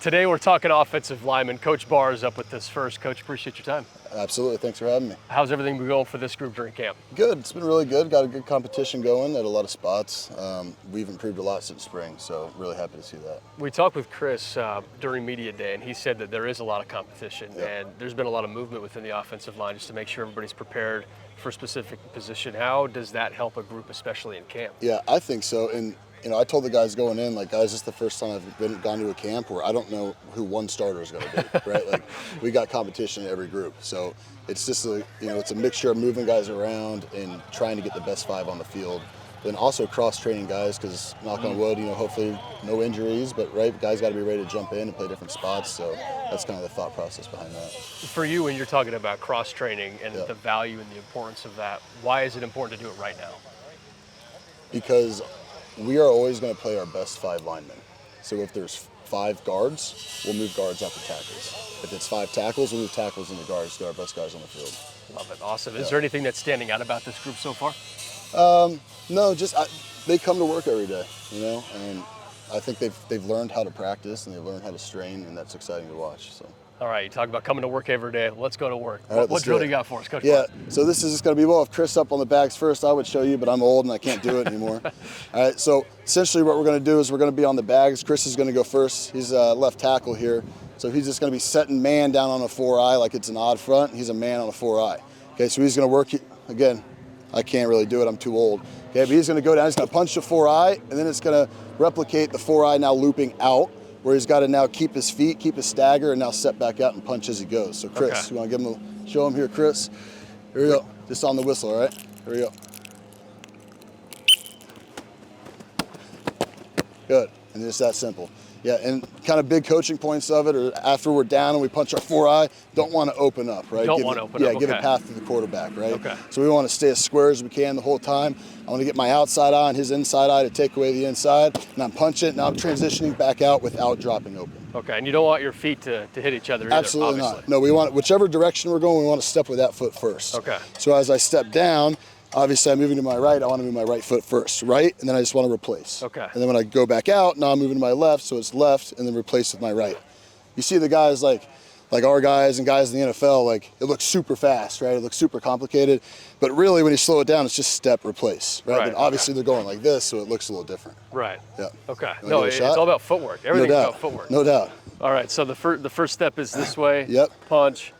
Today we're talking offensive lineman. Coach Barr is up with this first. Coach, appreciate your time. Absolutely, thanks for having me. How's everything been going for this group during camp? Good, it's been really good. Got a good competition going at a lot of spots. We've improved a lot since spring, so really happy to see that. We talked with Chris during media day, and he said that there is a lot of competition, and there's been a lot of movement within the offensive line just to make sure everybody's prepared for a specific position. How does that help a group, especially in camp? Yeah, I think so. And I told the guys going in, like, guys, this is the first time I've gone to a camp where I don't know who one starter is going to be, right? Like, we got competition in every group. So it's just it's a mixture of moving guys around and trying to get the best five on the field. Then also cross-training guys, because knock on wood, hopefully no injuries, but right, guys got to be ready to jump in and play different spots. So that's kind of the thought process behind that. For you, when you're talking about cross-training and the value and the importance of that, why is it important to do it right now? Because we are always going to play our best five linemen. So if there's 5 guards, we'll move guards out to tackles. If it's 5 tackles, we'll move tackles into guards to get our best guys on the field. Love it. Awesome. Is there anything that's standing out about this group so far? No, just they come to work every day, and I think they've learned how to practice and they've learned how to strain, and that's exciting to watch. So. All right, you talk about coming to work every day. Let's go to work. Right, what drill do you got for us, Coach? Yeah, so this is just going to be, well, if Chris up on the bags first, I would show you, but I'm old and I can't do it anymore. All right, so essentially what we're going to do is we're going to be on the bags. Chris is going to go first. He's left tackle here. So he's just going to be setting man down on a 4-eye like it's an odd front. He's a man on a 4-eye. Okay, so he's going to work, again, I can't really do it, I'm too old. Okay, but he's going to go down, he's going to punch the 4-eye, and then it's going to replicate the 4-eye now looping out, where he's got to now keep his feet, keep his stagger, and now step back out and punch as he goes. So Chris, you want to give him show him here, Chris? Here we go, just on the whistle, all right? Here we go. Good, and just that simple. Yeah, and kind of big coaching points of it, or after we're down and we punch our 4-eye, don't want to open up, right? Don't want to open up, Yeah, give a path to the quarterback, right? Okay. So we want to stay as square as we can the whole time. I want to get my outside eye and his inside eye to take away the inside, and I'm punching it, now I'm transitioning back out without dropping open. Okay, and you don't want your feet to hit each other either, Absolutely obviously. not. No, we want, whichever direction we're going, we want to step with that foot first. Okay. So as I step down, obviously I'm moving to my right, I want to move my right foot first, right? And then I just want to replace. Okay. And then when I go back out, now I'm moving to my left, so it's left and then replace with my right. You see the guys like our guys and guys in the NFL, like it looks super fast, right? It looks super complicated, but really when you slow it down, it's just step, replace, right? But obviously they're going like this, so it looks a little different. Right. Yeah. Okay. No, it's all about footwork. Everything's about footwork. No doubt. All right, so the first step is this way. Yep. Punch,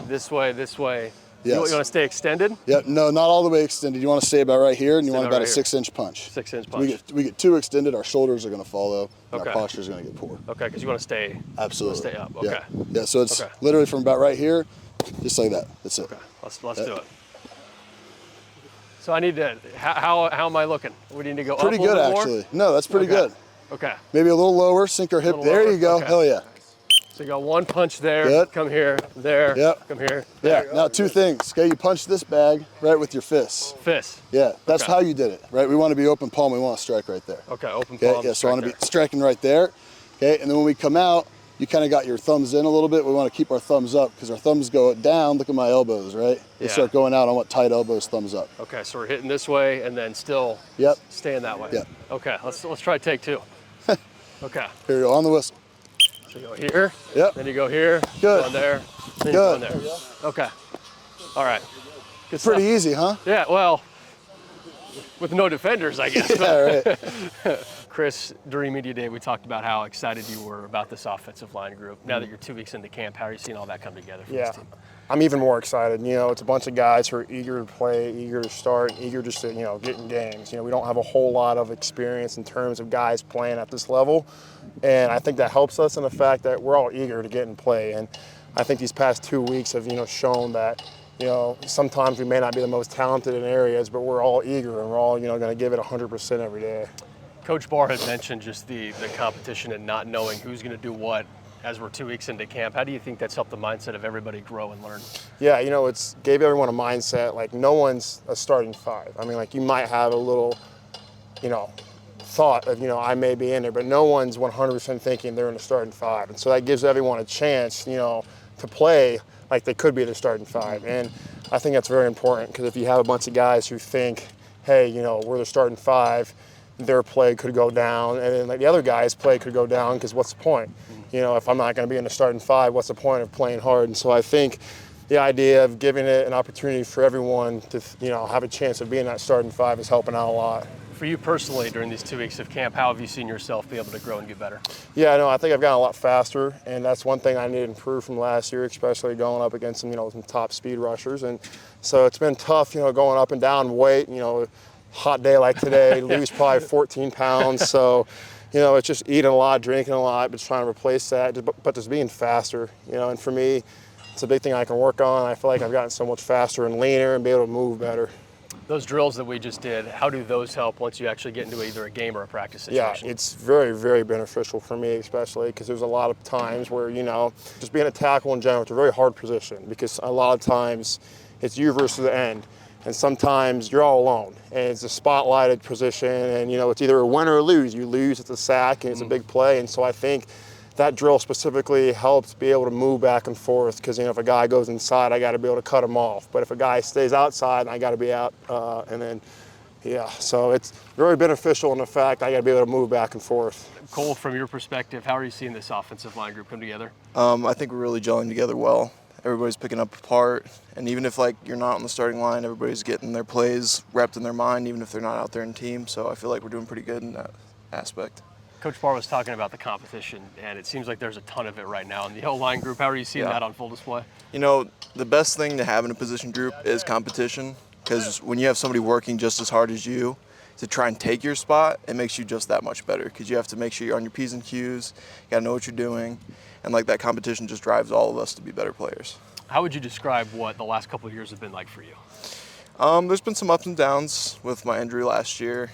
this way, this way. Yes. You want to stay extended? Yeah, no, not all the way extended. You want to stay about right here, and you want about a 6-inch punch. 6-inch punch. We get too extended, our shoulders are going to follow, and Okay. our posture is going to get poor. Okay, because you want to stay. Absolutely. Stay up. Okay. Yeah, so it's literally from about right here, just like that. That's it. Okay, let's do it. So I need to. How am I looking? We need to go Pretty up a little good, more? actually. No, that's pretty good. Okay. Maybe a little lower, sink our hip. There lower? you go. Okay. Hell yeah. So you got one punch there. Good. Come here. There. Yep. Come here. Yeah. Now 2 things. Okay, you punch this bag right with your fists. Fist. Yeah, that's Okay. how you did it, right? We want to be open palm. We want to strike right there. Okay. Open Okay. palm. Yeah. So I want to be striking right there. Okay. And then when we come out, you kind of got your thumbs in a little bit. We want to keep our thumbs up because our thumbs go down. Look at my elbows, right? They start going out. I want tight elbows, thumbs up. Okay. So we're hitting this way and then still. Yep. Staying that way. Yep. Okay. Let's try take 2. Okay. Here we go on the whistle. So you go here. Yep. Then you go here. Good. Go on there. Then Good. You go on there. Okay. All right. Good Pretty stuff. easy, huh? Yeah. Well, with no defenders, I guess. Yeah, right. Chris, during media day, we talked about how excited you were about this offensive line group. Now that you're 2 weeks into camp, how are you seeing all that come together for this team? I'm even more excited. It's a bunch of guys who are eager to play, eager to start, eager just to, get in games. We don't have a whole lot of experience in terms of guys playing at this level. And I think that helps us in the fact that we're all eager to get in play. And I think these past 2 weeks have, shown that, sometimes we may not be the most talented in areas, but we're all eager and we're all, going to give it 100% every day. Coach Barr has mentioned just the competition and not knowing who's going to do what as we're 2 weeks into camp. How do you think that's helped the mindset of everybody grow and learn? Yeah, it's gave everyone a mindset, like no one's a starting 5. I mean, like you might have a little, thought of, I may be in there, but no one's 100% thinking they're in the starting 5. And so that gives everyone a chance, to play like they could be the starting 5. And I think that's very important because if you have a bunch of guys who think, hey, we're the starting 5, their play could go down, and then like the other guy's play could go down because what's the point? You know, if I'm not going to be in the starting five, what's the point of playing hard? And so I think the idea of giving it an opportunity for everyone to, you know, have a chance of being that starting five is helping out a lot. For you personally, during these 2 weeks of camp, how have you seen yourself be able to grow and get better? Yeah, no, I think I've gotten a lot faster, and that's one thing I need to improve from last year, especially going up against some, you know, some top speed rushers. And so it's been tough, you know, going up and down weight. You know, hot day like today, lose probably 14 pounds. So, you know, it's just eating a lot, drinking a lot, but trying to replace that, but just being faster, you know. And for me, it's a big thing I can work on. I feel like I've gotten so much faster and leaner and be able to move better. Those drills that we just did, how do those help once you actually get into either a game or a practice situation? Yeah, it's very, very beneficial for me, especially because there's a lot of times where, you know, just being a tackle in general, it's a very hard position because a lot of times it's you versus the end. And sometimes you're all alone, and it's a spotlighted position, and, you know, it's either a win or a lose. You lose, it's a sack, and it's a big play. And so I think that drill specifically helps be able to move back and forth because, you know, if a guy goes inside, I got to be able to cut him off. But if a guy stays outside, I got to be out. And then, yeah, so it's very beneficial in the fact I got to be able to move back and forth. Cole, from your perspective, how are you seeing this offensive line group come together? I think we're really gelling together well. Everybody's picking up apart, and even if, like, you're not on the starting line, everybody's getting their plays wrapped in their mind, even if they're not out there in team. So I feel like we're doing pretty good in that aspect. Coach Barr was talking about the competition, and it seems like there's a ton of it right now in the O-line group. How are you seeing that on full display? You know, the best thing to have in a position group is competition, because when you have somebody working just as hard as you to try and take your spot, it makes you just that much better, because you have to make sure you're on your P's and Q's, you got to know what you're doing, and like that competition just drives all of us to be better players. How would you describe what the last couple of years have been like for you? There's been some ups and downs with my injury last year.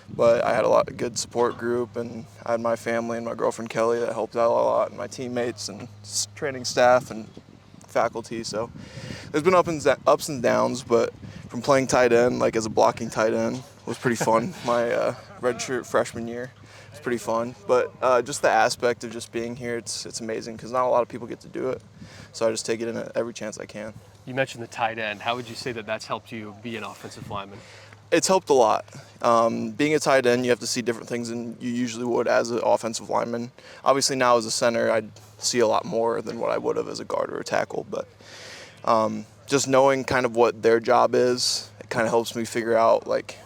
But I had a lot of good support group, and I had my family and my girlfriend Kelly that helped out a lot, and my teammates and training staff and faculty. So there's been ups and downs, but from playing tight end, like as a blocking tight end, was pretty fun. My redshirt freshman year was pretty fun. But just the aspect of just being here, it's amazing because not a lot of people get to do it. So I just take it in every chance I can. You mentioned the tight end. How would you say that that's helped you be an offensive lineman? It's helped a lot. Being a tight end, you have to see different things than you usually would as an offensive lineman. Obviously now as a center, I'd see a lot more than what I would have as a guard or a tackle, but just knowing kind of what their job is, it kind of helps me figure out like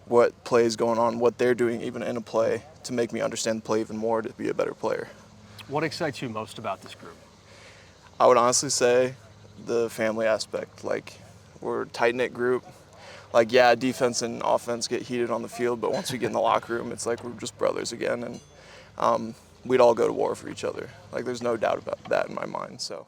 what play is going on, what they're doing even in a play to make me understand the play even more to be a better player. What excites you most about this group? I would honestly say the family aspect. Like, we're a tight-knit group. Like, yeah, defense and offense get heated on the field, but once we get in the locker room, it's like we're just brothers again, and we'd all go to war for each other. Like, there's no doubt about that in my mind, so.